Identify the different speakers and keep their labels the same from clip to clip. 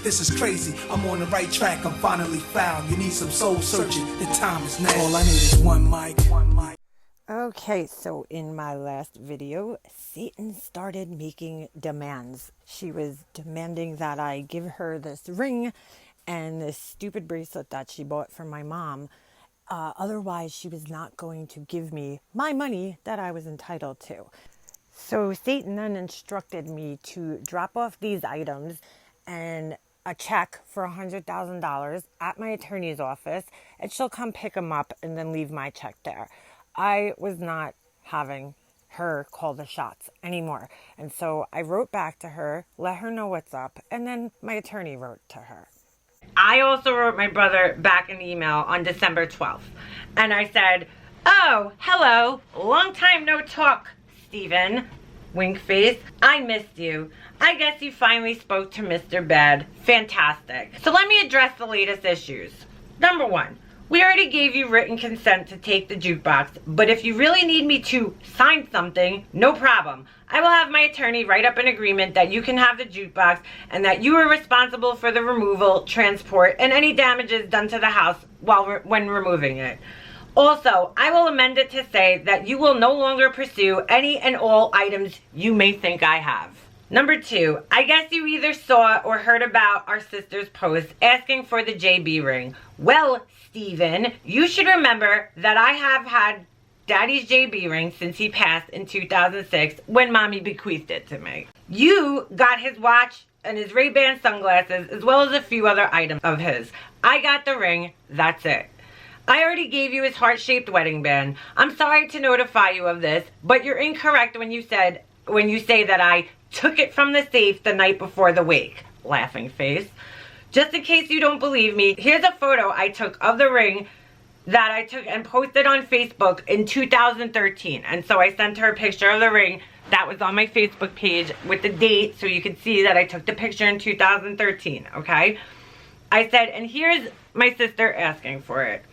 Speaker 1: This is crazy, I'm on the right track, I'm finally found. You need some soul searching, the time is now. All I need is one mic.
Speaker 2: Okay, so in my last video, Satan started making demands. She was demanding that I give her this ring and this stupid bracelet that she bought for my mom. Otherwise, she was not going to give me my money that I was entitled to. So Satan then instructed me to drop off these items and a check for $100,000 at my attorney's office, and she'll come pick them up and then leave my check there. I was not having her call the shots anymore. And so I wrote back to her, let her know what's up, and then my attorney wrote to her. I also wrote my brother back an email on December 12th. And I said, oh, hello, long time no talk, Steven. Wink face. I missed you. I guess you finally spoke to Mr. Bad. Fantastic. So let me address the latest issues. Number one, we already gave you written consent to take the jukebox, but if you really need me to sign something, no problem. I will have my attorney write up an agreement that you can have the jukebox and that you are responsible for the removal, transport, and any damages done to the house when removing it. Also, I will amend it to say that you will no longer pursue any and all items you may think I have. Number two, I guess you either saw or heard about our sister's post asking for the JB ring. Well, Steven, you should remember that I have had Daddy's JB ring since he passed in 2006 when Mommy bequeathed it to me. You got his watch and his Ray-Ban sunglasses as well as a few other items of his. I got the ring, that's it. I already gave you his heart-shaped wedding band. I'm sorry to notify you of this, but you're incorrect when you say that I took it from the safe the night before the wake. Laughing face. Just in case you don't believe me, here's a photo I took of the ring that I took and posted on Facebook in 2013. And so I sent her a picture of the ring that was on my Facebook page with the date so you could see that I took the picture in 2013, okay? I said, and here's my sister asking for it.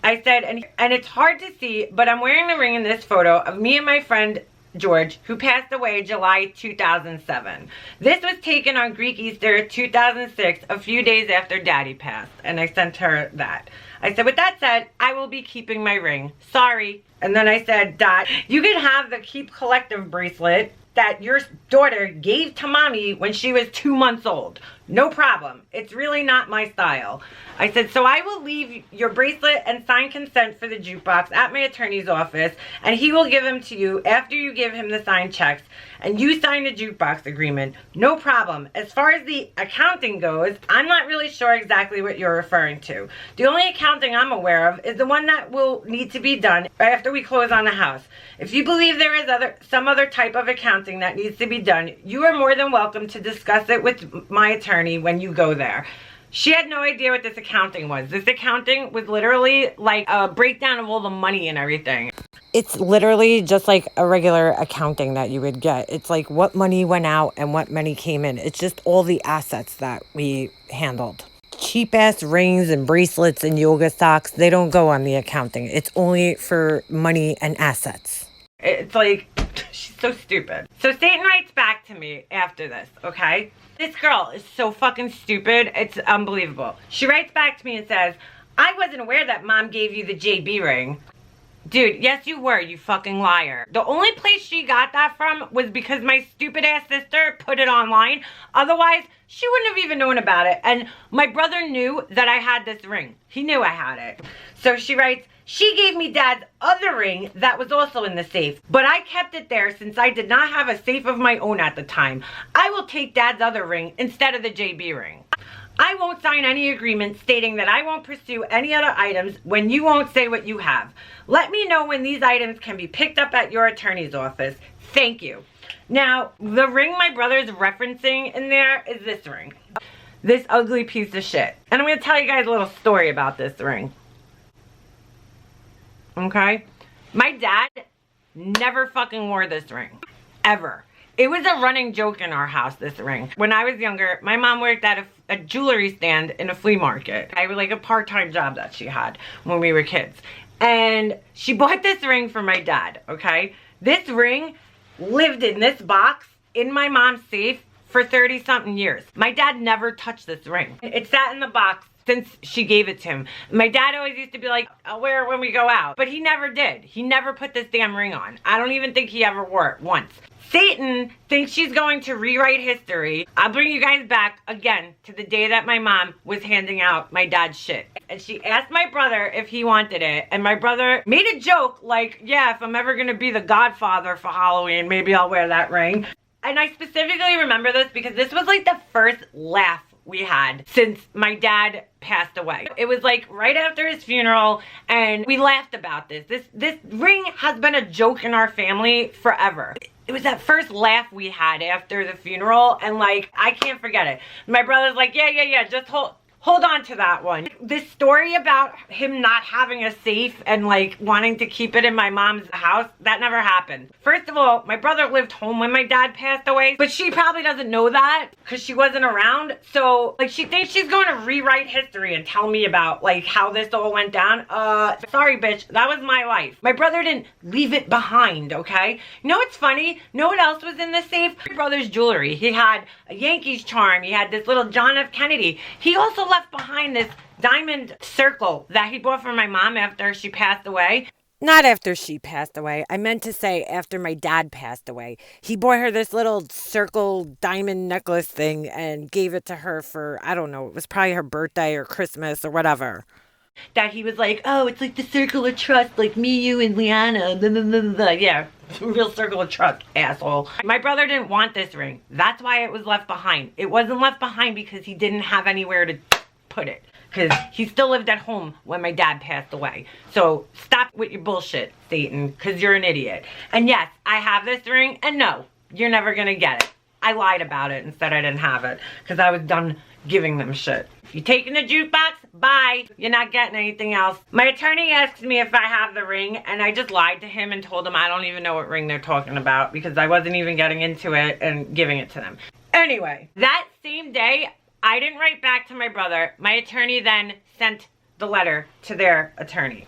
Speaker 2: I said, and it's hard to see, but I'm wearing the ring in this photo of me and my friend George, who passed away July 2007. This was taken on Greek Easter 2006, a few days after Daddy passed, and I sent her that. I said, with that said, I will be keeping my ring. Sorry. And then I said, Dot, you can have the Keep Collective bracelet that your daughter gave to Mommy when she was 2 months old. No problem. It's really not my style. I said, so I will leave your bracelet and sign consent for the jukebox at my attorney's office, and he will give them to you after you give him the signed checks, and you sign the jukebox agreement. No problem. As far as the accounting goes, I'm not really sure exactly what you're referring to. The only accounting I'm aware of is the one that will need to be done after we close on the house. If you believe there is some other type of accounting that needs to be done, you are more than welcome to discuss it with my attorney when you go there. She had no idea what this accounting was. This accounting was literally like a breakdown of all the money and everything. It's literally just like a regular accounting that you would get. It's like what money went out and what money came in. It's just all the assets that we handled. Cheap ass rings and bracelets and yoga socks, they don't go on the accounting. It's only for money and assets. It's like, she's so stupid. So Satan writes back to me after this, okay? This girl is so fucking stupid. It's unbelievable. She writes back to me and says, I wasn't aware that Mom gave you the JB ring. Dude, yes you were, you fucking liar. The only place she got that from was because my stupid ass sister put it online. Otherwise, she wouldn't have even known about it. And my brother knew that I had this ring. He knew I had it. So she writes, she gave me Dad's other ring that was also in the safe, but I kept it there since I did not have a safe of my own at the time. I will take Dad's other ring instead of the JB ring. I won't sign any agreement stating that I won't pursue any other items when you won't say what you have. Let me know when these items can be picked up at your attorney's office. Thank you. Now, the ring my brother's referencing in there is this ring. This ugly piece of shit. And I'm going to tell you guys a little story about this ring. Okay? My dad never fucking wore this ring. Ever. It was a running joke in our house, this ring. When I was younger, my mom worked at a jewelry stand in a flea market. I was like a part-time job that she had when we were kids. And she bought this ring for my dad, okay? This ring lived in this box in my mom's safe for 30-something years. My dad never touched this ring. It sat in the box since she gave it to him. My dad always used to be like, I'll wear it when we go out. But he never did. He never put this damn ring on. I don't even think he ever wore it once. Satan thinks she's going to rewrite history. I'll bring you guys back again to the day that my mom was handing out my dad's shit. And she asked my brother if he wanted it. And my brother made a joke like, yeah, if I'm ever going to be the godfather for Halloween, maybe I'll wear that ring. And I specifically remember this because this was like the first laugh we had since my dad passed away. It was like right after his funeral, and we laughed about this. This ring has been a joke in our family forever. It was that first laugh we had after the funeral, and like, I can't forget it. My brother's like, yeah, just hold on to that one. This story about him not having a safe and like wanting to keep it in my mom's house, that never happened. First of all, my brother lived home when my dad passed away, but she probably doesn't know that because she wasn't around. So like, she thinks she's going to rewrite history and tell me about like how this all went down. Sorry bitch, that was my life. My brother didn't leave it behind, okay? You know what's funny? Know what else was in the safe? My brother's jewelry. He had a Yankees charm. He had this little John F. Kennedy. He also left behind this diamond circle that he bought for my mom after she passed away. Not after she passed away. I meant to say after my dad passed away. He bought her this little circle diamond necklace thing and gave it to her for, I don't know, it was probably her birthday or Christmas or whatever. That he was like, oh, it's like the circle of trust, like me, you, and Liana. Blah, blah, blah, blah. Yeah, real circle of trust, asshole. My brother didn't want this ring. That's why it was left behind. It wasn't left behind because he didn't have anywhere to put it. Because he still lived at home when my dad passed away. So stop with your bullshit, Satan, because you're an idiot. And yes, I have this ring, and no, you're never going to get it. I lied about it and said I didn't have it because I was done giving them shit. If you're taking the jukebox, bye. You're not getting anything else. My attorney asked me if I have the ring, and I just lied to him and told him I don't even know what ring they're talking about because I wasn't even getting into it and giving it to them. Anyway, that same day, I didn't write back to my brother. My attorney then sent the letter to their attorney.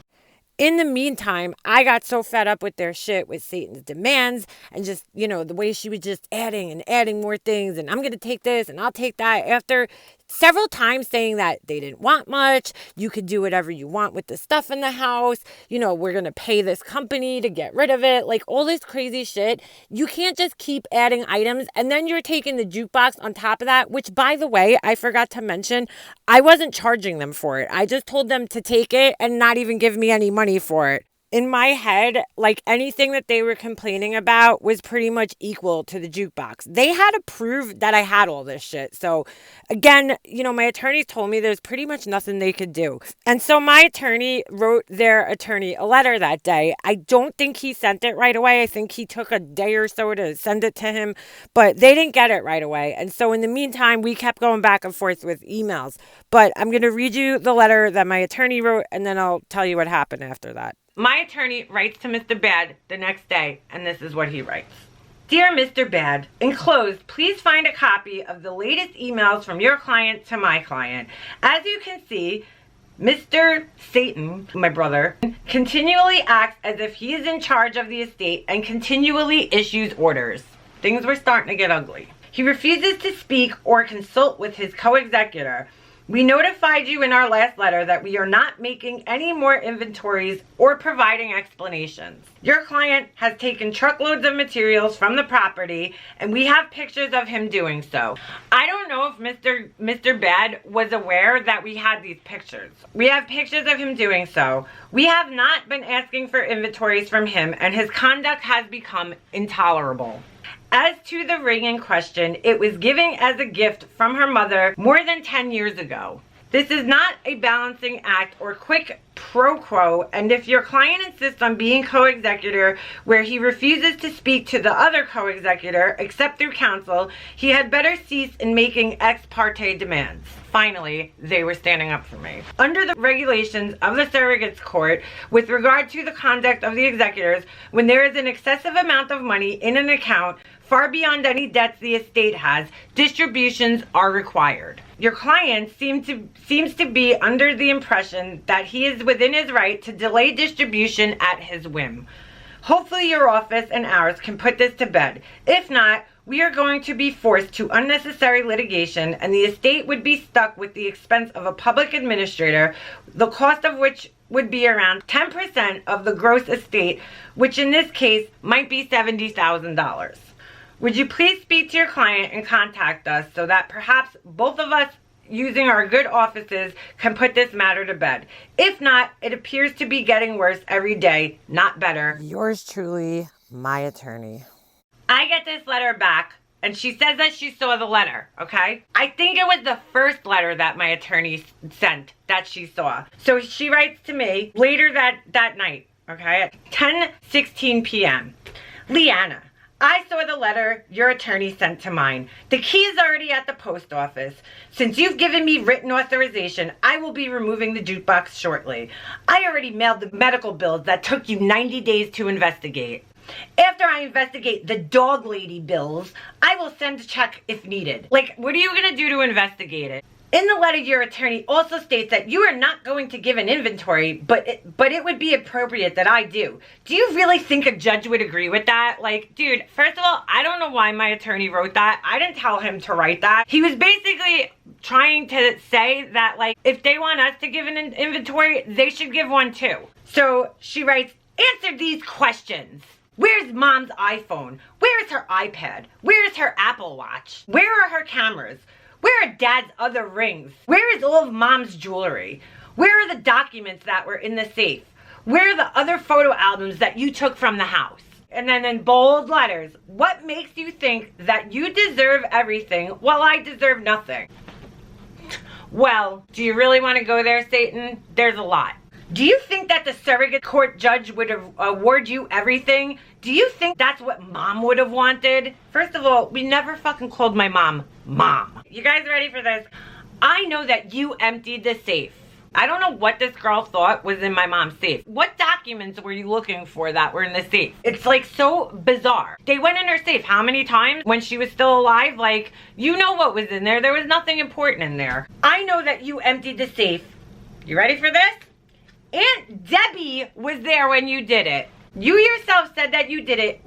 Speaker 2: In the meantime, I got so fed up with their shit, with Satan's demands, and just, you know, the way she was just adding and adding more things, and I'm going to take this, and I'll take that, after several times saying that they didn't want much, you could do whatever you want with the stuff in the house, you know, we're going to pay this company to get rid of it, like all this crazy shit. You can't just keep adding items, and then you're taking the jukebox on top of that, which, by the way, I forgot to mention, I wasn't charging them for it. I just told them to take it and not even give me any money for it. In my head, like anything that they were complaining about was pretty much equal to the jukebox. They had to prove that I had all this shit. So again, you know, my attorneys told me there's pretty much nothing they could do. And so my attorney wrote their attorney a letter that day. I don't think he sent it right away. I think he took a day or so to send it to him, but they didn't get it right away. And so in the meantime, we kept going back and forth with emails. But I'm going to read you the letter that my attorney wrote, and then I'll tell you what happened after that. My attorney writes to Mr. Bad the next day, and this is what he writes. Dear Mr. Bad, enclosed, please find a copy of the latest emails from your client to my client. As you can see, Mr. Satan, my brother, continually acts as if he is in charge of the estate and continually issues orders. Things were starting to get ugly. He refuses to speak or consult with his co-executor. We notified you in our last letter that we are not making any more inventories or providing explanations. Your client has taken truckloads of materials from the property, and we have pictures of him doing so. I don't know if Mr. Bad was aware that we had these pictures. We have pictures of him doing so. We have not been asking for inventories from him, and his conduct has become intolerable. As to the ring in question, it was given as a gift from her mother more than 10 years ago. This is not a balancing act or quick pro quo, and if your client insists on being co-executor where he refuses to speak to the other co-executor except through counsel, he had better cease in making ex parte demands. Finally, they were standing up for me. Under the regulations of the surrogates court, with regard to the conduct of the executors, when there is an excessive amount of money in an account, far beyond any debts the estate has, distributions are required. Your client seems to be under the impression that he is within his right to delay distribution at his whim. Hopefully your office and ours can put this to bed. If not, we are going to be forced to unnecessary litigation, and the estate would be stuck with the expense of a public administrator, the cost of which would be around 10% of the gross estate, which in this case might be $70,000. Would you please speak to your client and contact us so that perhaps both of us, using our good offices, can put this matter to bed? If not, it appears to be getting worse every day, not better.
Speaker 3: Yours truly, my attorney.
Speaker 2: I get this letter back, and she says that she saw the letter, okay? I think it was the first letter that my attorney sent that she saw. So she writes to me later that night, okay, at 10:16 p.m. Leanna, I saw the letter your attorney sent to mine. The key is already at the post office. Since you've given me written authorization, I will be removing the jukebox shortly. I already mailed the medical bills that took you 90 days to investigate. After I investigate the dog lady bills, I will send a check if needed. Like, what are you going to do to investigate it? In the letter, your attorney also states that you are not going to give an inventory, but it would be appropriate that I do. Do you really think a judge would agree with that? Like, dude, first of all, I don't know why my attorney wrote that. I didn't tell him to write that. He was basically trying to say that, like, if they want us to give an inventory, they should give one too. So she writes, answer these questions. Where's mom's iPhone? Where's her iPad? Where's her Apple Watch? Where are her cameras? Where are dad's other rings? Where is all of mom's jewelry? Where are the documents that were in the safe? Where are the other photo albums that you took from the house? And then in bold letters, what makes you think that you deserve everything while I deserve nothing? Well, do you really want to go there, Satan? There's a lot. Do you think that the surrogate court judge would award you everything? Do you think that's what mom would have wanted? First of all, we never fucking called my mom, Mom. You guys ready for this? I know that you emptied the safe. I don't know what this girl thought was in my mom's safe. What documents were you looking for that were in the safe? It's like so bizarre. They went in her safe how many times when she was still alive? Like, you know what was in there. There was nothing important in there. I know that you emptied the safe. You ready for this? Aunt Debbie was there when you did it. You yourself said that you did it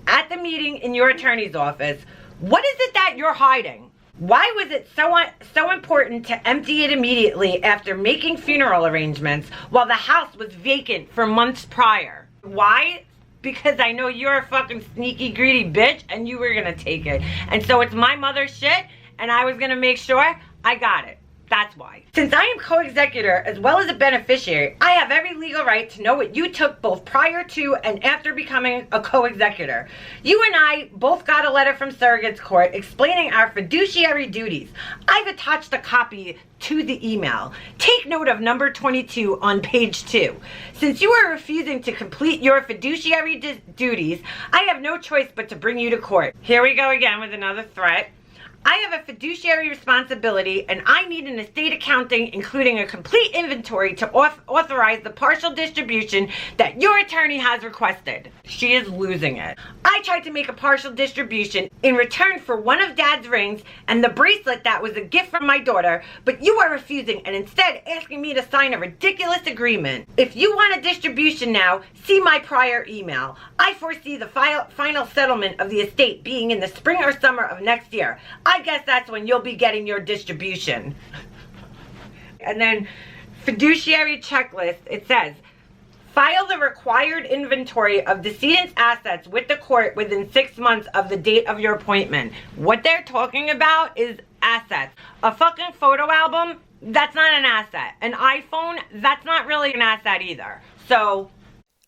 Speaker 2: at the meeting in your attorney's office. What is it that you're hiding? Why was it so important to empty it immediately after making funeral arrangements while the house was vacant for months prior? Why? Because I know you're a fucking sneaky, greedy bitch and you were gonna take it. And so it's my mother's shit and I was gonna make sure I got it. That's why. Since I am co-executor as well as a beneficiary, I have every legal right to know what you took both prior to and after becoming a co-executor. You and I both got a letter from Surrogate's Court explaining our fiduciary duties. I've attached a copy to the email. Take note of number 22 on page 2. Since you are refusing to complete your fiduciary duties, I have no choice but to bring you to court. Here we go again with another threat. I have a fiduciary responsibility and I need an estate accounting including a complete inventory to authorize the partial distribution that your attorney has requested. She is losing it. I tried to make a partial distribution in return for one of Dad's rings and the bracelet that was a gift from my daughter, but you are refusing and instead asking me to sign a ridiculous agreement. If you want a distribution now, see my prior email. I foresee the final settlement of the estate being in the spring or summer of next year. I guess that's when you'll be getting your distribution. And then fiduciary checklist, it says, file the required inventory of decedent's assets with the court within 6 months of the date of your appointment. What they're talking about is assets. A fucking photo album, that's not an asset. An iPhone, that's not really an asset either. So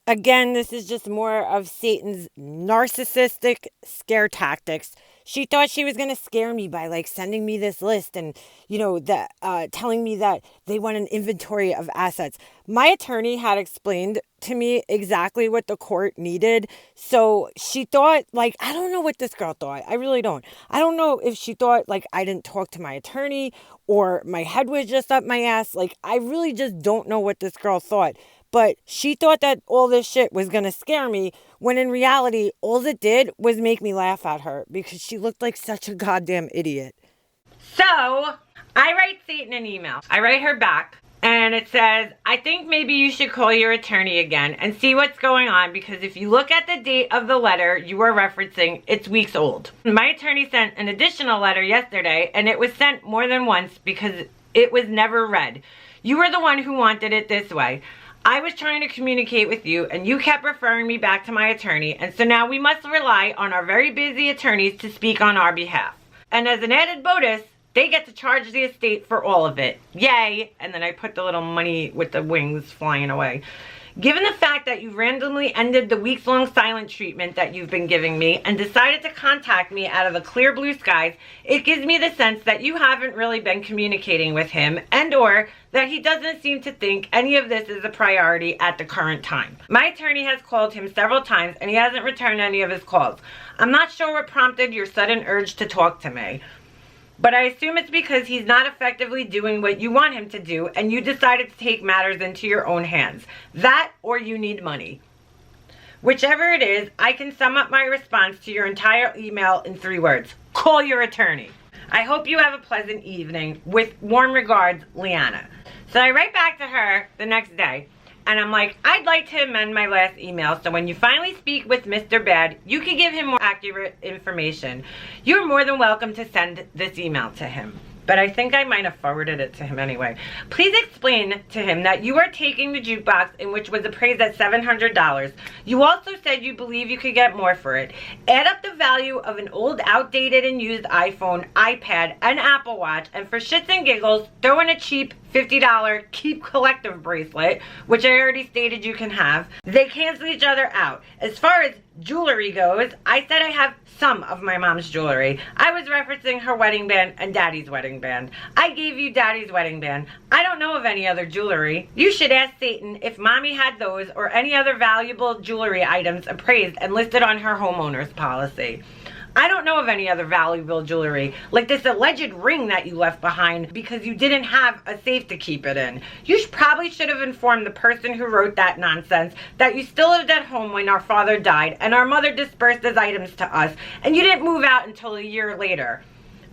Speaker 3: again, this is just more of Satan's narcissistic scare tactics. She thought she was going to scare me by like sending me this list and, you know, telling me that they want an inventory of assets. My attorney had explained to me exactly what the court needed. So she thought, like, I don't know what this girl thought. I really don't. I don't know if she thought like I didn't talk to my attorney or my head was just up my ass. Like, I really just don't know what this girl thought. But she thought that all this shit was going to scare me, when in reality, all it did was make me laugh at her because she looked like such a goddamn idiot.
Speaker 2: So I write Satan an email. I write her back.
Speaker 3: And it says, I think maybe you should call your attorney again and see what's going on, because if you look at the date of the letter you are referencing, it's weeks old. My attorney sent an additional letter yesterday, and it was sent more than once because it was never read. You were the one who wanted it this way. I was trying to communicate with you, and you kept referring me back to my attorney, and so now we must rely on our very busy attorneys to speak on our behalf. And as an added bonus, they get to charge the estate for all of it. Yay! And then I put the little money with the wings flying away. Given the fact that you randomly ended the weeks-long silent treatment that you've been giving me and decided to contact me out of the clear blue skies, it gives me the sense that you haven't really been communicating with him, and or that he doesn't seem to think any of this is a priority at the current time. My attorney has called him several times and he hasn't returned any of his calls. I'm not sure what prompted your sudden urge to talk to me, but I assume it's because he's not effectively doing what you want him to do and you decided to take matters into your own hands. That or you need money. Whichever it is, I can sum up my response to your entire email in 3 words. Call your attorney. I hope you have a pleasant evening. With warm regards, Leanna. So I write back to her the next day. And I'm like, I'd like to amend my last email so when you finally speak with Mr. Bad, you can give him more accurate information. You're more than welcome to send this email to him. But I think I might have forwarded it to him anyway. Please explain to him that you are taking the jukebox, in which was appraised at $700. You also said you believe you could get more for it. Add up the value of an old, outdated, and used iPhone, iPad, and Apple Watch, and for shits and giggles, throw in a cheap $50 Keep Collective bracelet, which I already stated you can have. They cancel each other out. As far as jewelry goes, I said I have some of my mom's jewelry. I was referencing her wedding band and Daddy's wedding band. I gave you Daddy's wedding band. I don't know of any other jewelry. You should ask Satan if Mommy had those or any other valuable jewelry items appraised and listed on her homeowner's policy. I don't know of any other valuable jewelry, like this alleged ring that you left behind because you didn't have a safe to keep it in. You probably should have informed the person who wrote that nonsense that you still lived at home when our father died and our mother dispersed his items to us, and you didn't move out until a year later.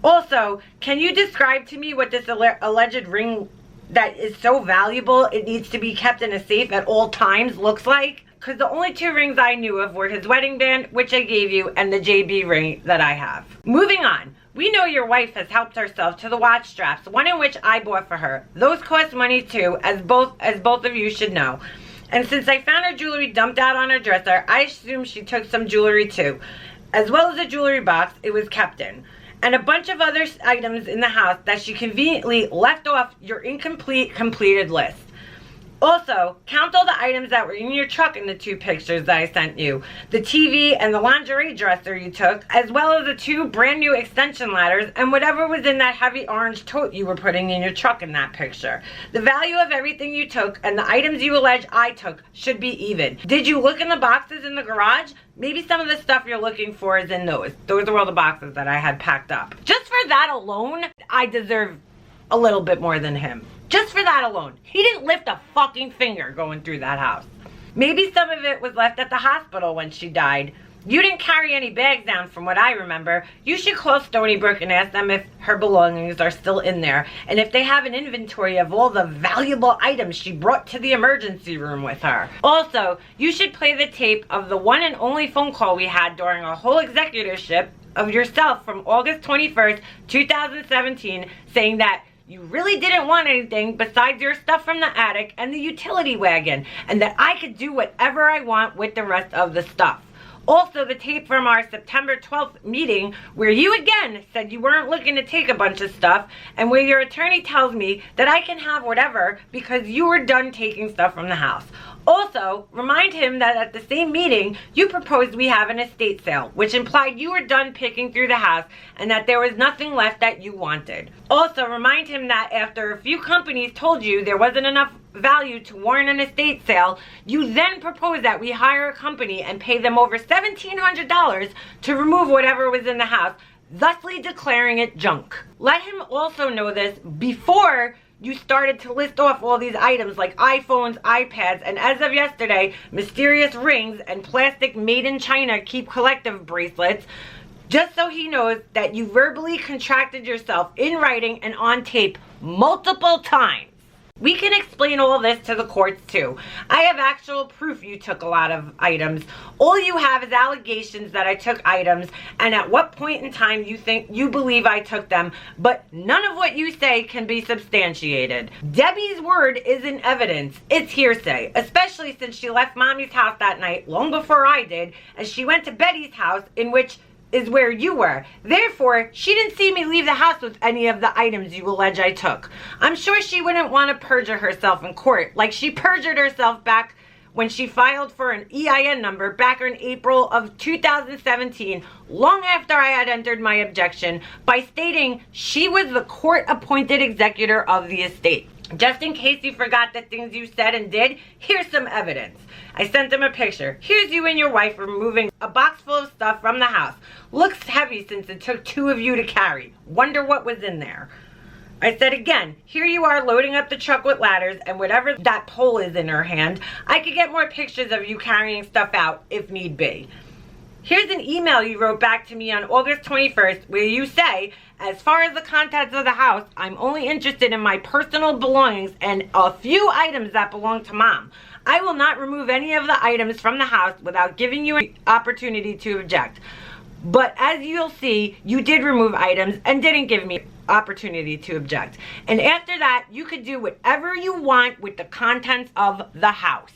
Speaker 3: Also, can you describe to me what this alleged ring that is so valuable it needs to be kept in a safe at all times looks like? Because the only 2 rings I knew of were his wedding band, which I gave you, and the JB ring that I have. Moving on. We know your wife has helped herself to the watch straps, one in which I bought for her. Those cost money too, as both of you should know. And since I found her jewelry dumped out on her dresser, I assume she took some jewelry too, as well as a jewelry box it was kept in, and a bunch of other items in the house that she conveniently left off your incomplete completed list. Also, count all the items that were in your truck in the 2 pictures that I sent you. The TV and the lingerie dresser you took, as well as the 2 brand new extension ladders and whatever was in that heavy orange tote you were putting in your truck in that picture. The value of everything you took and the items you allege I took should be even. Did you look in the boxes in the garage? Maybe some of the stuff you're looking for is in those. Those are all the boxes that I had packed up. Just for that alone, I deserve a little bit more than him. Just for that alone. He didn't lift a fucking finger going through that house. Maybe some of it was left at the hospital when she died. You didn't carry any bags down from what I remember. You should call Stony Brook and ask them if her belongings are still in there and if they have an inventory of all the valuable items she brought to the emergency room with her. Also, you should play the tape of the one and only phone call we had during a whole executorship of yourself from August 21st, 2017, saying that you really didn't want anything besides your stuff from the attic and the utility wagon, and that I could do whatever I want with the rest of the stuff. Also, the tape from our September 12th meeting where you again said you weren't looking to take a bunch of stuff, and where your attorney tells me that I can have whatever because you were done taking stuff from the house. Also, remind him that at the same meeting, you proposed we have an estate sale, which implied you were done picking through the house and that there was nothing left that you wanted. Also, remind him that after a few companies told you there wasn't enough value to warrant an estate sale, you then proposed that we hire a company and pay them over $1,700 to remove whatever was in the house, thusly declaring it junk. Let him also know this before you started to list off all these items like iPhones, iPads, and as of yesterday, mysterious rings and plastic made in China Keep Collective bracelets, just so he knows that you verbally contracted yourself in writing and on tape multiple times. We can explain all this to the courts too. I have actual proof you took a lot of items. All you have is allegations that I took items, and at what point in time you believe I took them, but none of what you say can be substantiated. Debbie's word isn't evidence, it's hearsay, especially since she left Mommy's house that night long before I did, and she went to Betty's house, in which is where you were. Therefore, she didn't see me leave the house with any of the items you allege I took. I'm sure she wouldn't want to perjure herself in court, like she perjured herself back when she filed for an EIN number back in April of 2017, long after I had entered my objection, by stating she was the court-appointed executor of the estate. Just in case you forgot the things you said and did, here's some evidence. I sent him a picture. Here's you and your wife removing a box full of stuff from the house. Looks heavy since it took two of you to carry. Wonder what was in there. I said again, here you are loading up the truck with ladders and whatever that pole is in her hand. I could get more pictures of you carrying stuff out if need be. Here's an email you wrote back to me on August 21st where you say, as far as the contents of the house, I'm only interested in my personal belongings and a few items that belong to Mom. I will not remove any of the items from the house without giving you an opportunity to object. But as you'll see, you did remove items and didn't give me opportunity to object. And after that, you could do whatever you want with the contents of the house.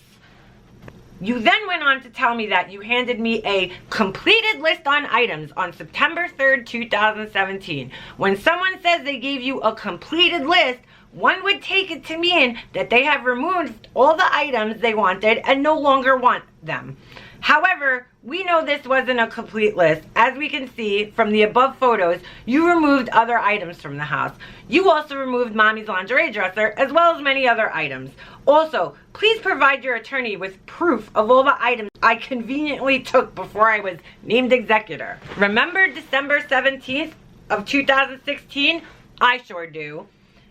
Speaker 3: You then went on to tell me that you handed me a completed list on items on September 3rd, 2017. When someone says they gave you a completed list, one would take it to mean that they have removed all the items they wanted and no longer want them. However, we know this wasn't a complete list. As we can see from the above photos, you removed other items from the house. You also removed Mommy's lingerie dresser, as well as many other items. Also, please provide your attorney with proof of all the items I conveniently took before I was named executor. Remember December 17th of 2016? I sure do.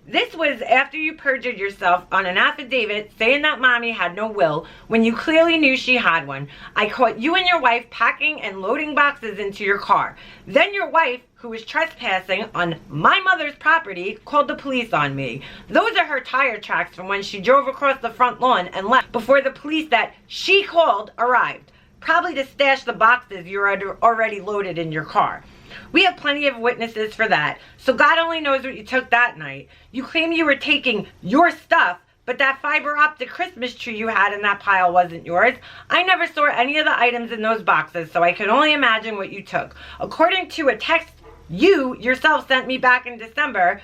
Speaker 3: This was after you perjured yourself on an affidavit saying that Mommy had no will when you clearly knew she had one. I caught you and your wife packing and loading boxes into your car. Then your wife, who was trespassing on my mother's property, called the police on me. Those are her tire tracks from when she drove across the front lawn and left before the police that she called arrived. Probably to stash the boxes you already loaded in your car. We have plenty of witnesses for that, so God only knows what you took that night. You claim you were taking your stuff, but that fiber optic Christmas tree you had in that pile wasn't yours. I never saw any of the items in those boxes, so I can only imagine what you took. According to a text you yourself sent me back in December,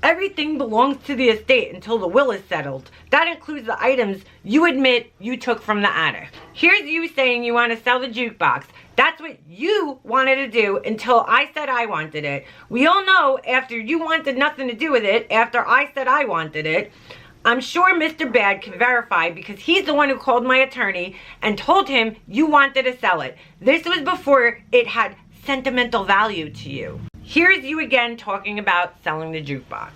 Speaker 3: everything belongs to the estate until the will is settled. That includes the items you admit you took from the attic. Here's you saying you want to sell the jukebox. That's what you wanted to do until I said I wanted it. We all know after you wanted nothing to do with it, after I said I wanted it, I'm sure Mr. Bad can verify because he's the one who called my attorney and told him you wanted to sell it. This was before it had sentimental value to you. Here's you again talking about selling the jukebox.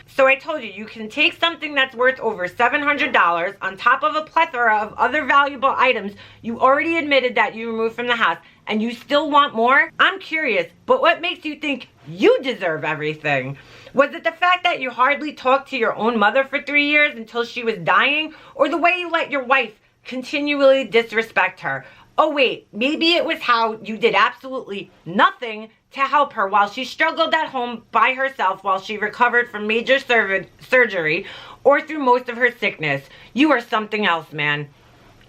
Speaker 3: So I told you, you can take something that's worth over $700 on top of a plethora of other valuable items you already admitted that you removed from the house, and you still want more? I'm curious, but what makes you think you deserve everything? Was it the fact that you hardly talked to your own mother for 3 years until she was dying, or the way you let your wife continually disrespect her? Oh wait, maybe it was how you did absolutely nothing to help her while she struggled at home by herself while she recovered from major surgery or through most of her sickness. You are something else, man.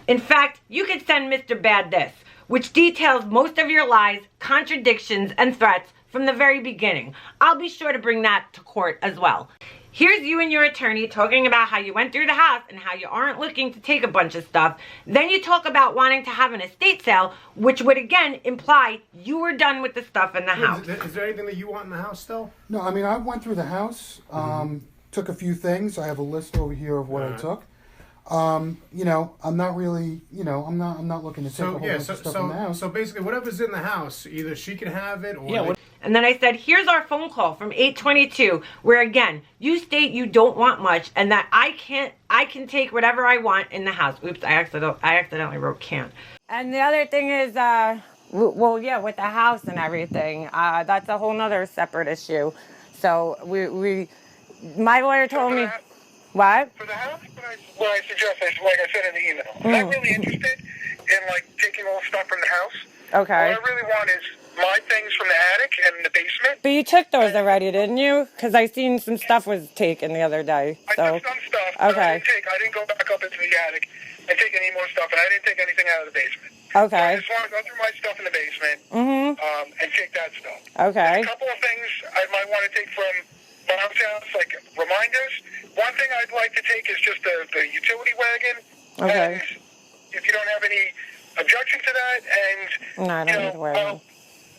Speaker 3: In fact, you could send Mr. Bad this, which details most of your lies, contradictions, and threats from the very beginning. I'll be sure to bring that to court as well. Here's you and your attorney talking about how you went through the house and how you aren't looking to take a bunch of stuff. Then you talk about wanting to have an estate sale, which would again imply you were done with the stuff in the house.
Speaker 4: Is there anything that you want in the house still?
Speaker 5: No, I mean, I went through the house, took a few things. I have a list over here of what I took. You know, I'm not really, you know, I'm not looking to take a whole bunch of stuff in the house.
Speaker 4: So basically, whatever's in the house, either she can have it or...
Speaker 3: And then I said, here's our phone call from 8/22, where again, you state you don't want much and that I can take whatever I want in the house. Oops, I accidentally wrote can't.
Speaker 2: And the other thing is, well, yeah, with the house and everything, that's a whole nother separate issue. So my lawyer told me,
Speaker 3: What?
Speaker 6: For the house, what I suggest, like I said in the email, I'm not really interested in like taking all stuff from the house.
Speaker 3: Okay.
Speaker 6: All I really want is my things from the attic and the basement.
Speaker 3: But you took those already, didn't you? Because I seen some stuff was taken the other day.
Speaker 6: I took some stuff.
Speaker 3: Okay.
Speaker 6: I didn't go back up into the attic and take any more stuff, and I didn't take anything out of the basement.
Speaker 3: Okay.
Speaker 6: So I just want to go through my stuff in the basement and take that stuff.
Speaker 3: Okay.
Speaker 6: There's a couple of things I might want to take from Mom's house, like reminders. One thing I'd like to take is just the utility wagon.
Speaker 3: Okay.
Speaker 6: And if you don't have any objection to that, and
Speaker 3: No, I don't need the wagon.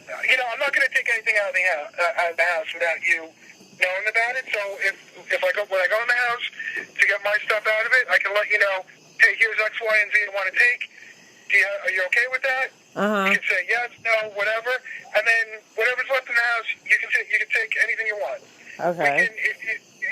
Speaker 6: I'm not going to take anything out of the house without you knowing about it. So when I go in the house to get my stuff out of it, I can let you know, hey, here's X, Y, and Z I want to take. Are you okay with that? You can say yes, no, whatever, and then whatever's left in the house, you can take anything you want.
Speaker 3: Okay.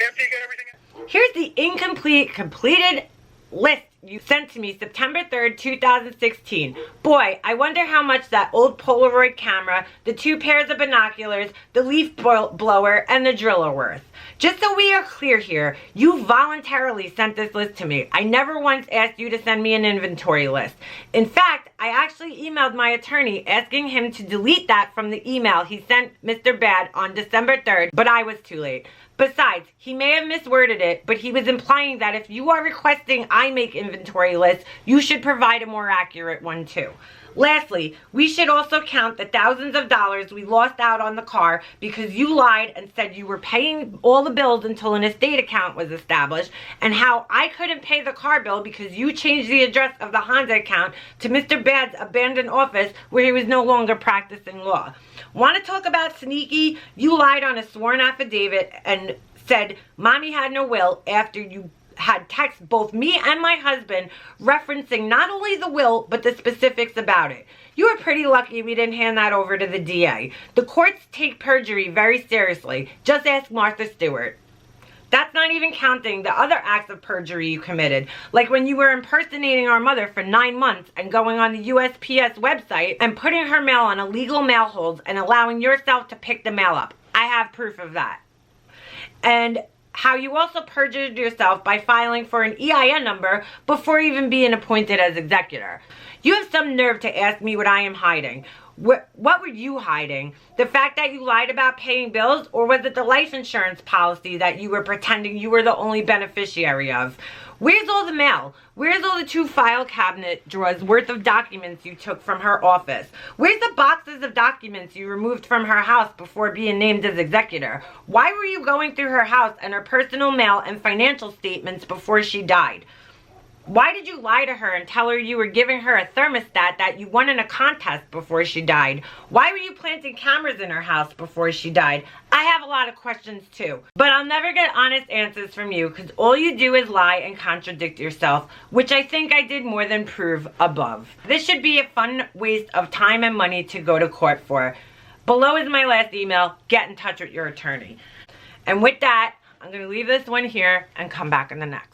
Speaker 6: After you get everything out.
Speaker 3: Here's the completed list you sent to me September 3rd, 2016. Boy, I wonder how much that old Polaroid camera, the 2 pairs of binoculars, the leaf blower, and the drill are worth. Just so we are clear here, you voluntarily sent this list to me. I never once asked you to send me an inventory list. In fact, I actually emailed my attorney asking him to delete that from the email he sent Mr. Bad on December 3rd, but I was too late. Besides, he may have misworded it, but he was implying that if you are requesting I make inventory lists, you should provide a more accurate one too. Lastly, we should also count the thousands of dollars we lost out on the car because you lied and said you were paying all the bills until an estate account was established, and how I couldn't pay the car bill because you changed the address of the Honda account to Mr. Bad's abandoned office where he was no longer practicing law. Want to talk about sneaky? You lied on a sworn affidavit and said Mommy had no will after you had texted both me and my husband referencing not only the will but the specifics about it. You were pretty lucky we didn't hand that over to the DA. The courts take perjury very seriously. Just ask Martha Stewart. That's not even counting the other acts of perjury you committed, like when you were impersonating our mother for 9 months and going on the USPS website and putting her mail on illegal mail holds and allowing yourself to pick the mail up. I have proof of that. And how you also perjured yourself by filing for an EIN number before even being appointed as executor. You have some nerve to ask me what I am hiding. What were you hiding? The fact that you lied about paying bills, or was it the life insurance policy that you were pretending you were the only beneficiary of? Where's all the mail? Where's all the 2 file cabinet drawers worth of documents you took from her office? Where's the boxes of documents you removed from her house before being named as executor? Why were you going through her house and her personal mail and financial statements before she died? Why did you lie to her and tell her you were giving her a thermostat that you won in a contest before she died? Why were you planting cameras in her house before she died? I have a lot of questions too. But I'll never get honest answers from you because all you do is lie and contradict yourself, which I think I did more than prove above. This should be a fun waste of time and money to go to court for. Below is my last email. Get in touch with your attorney. And with that, I'm going to leave this one here and come back in the next.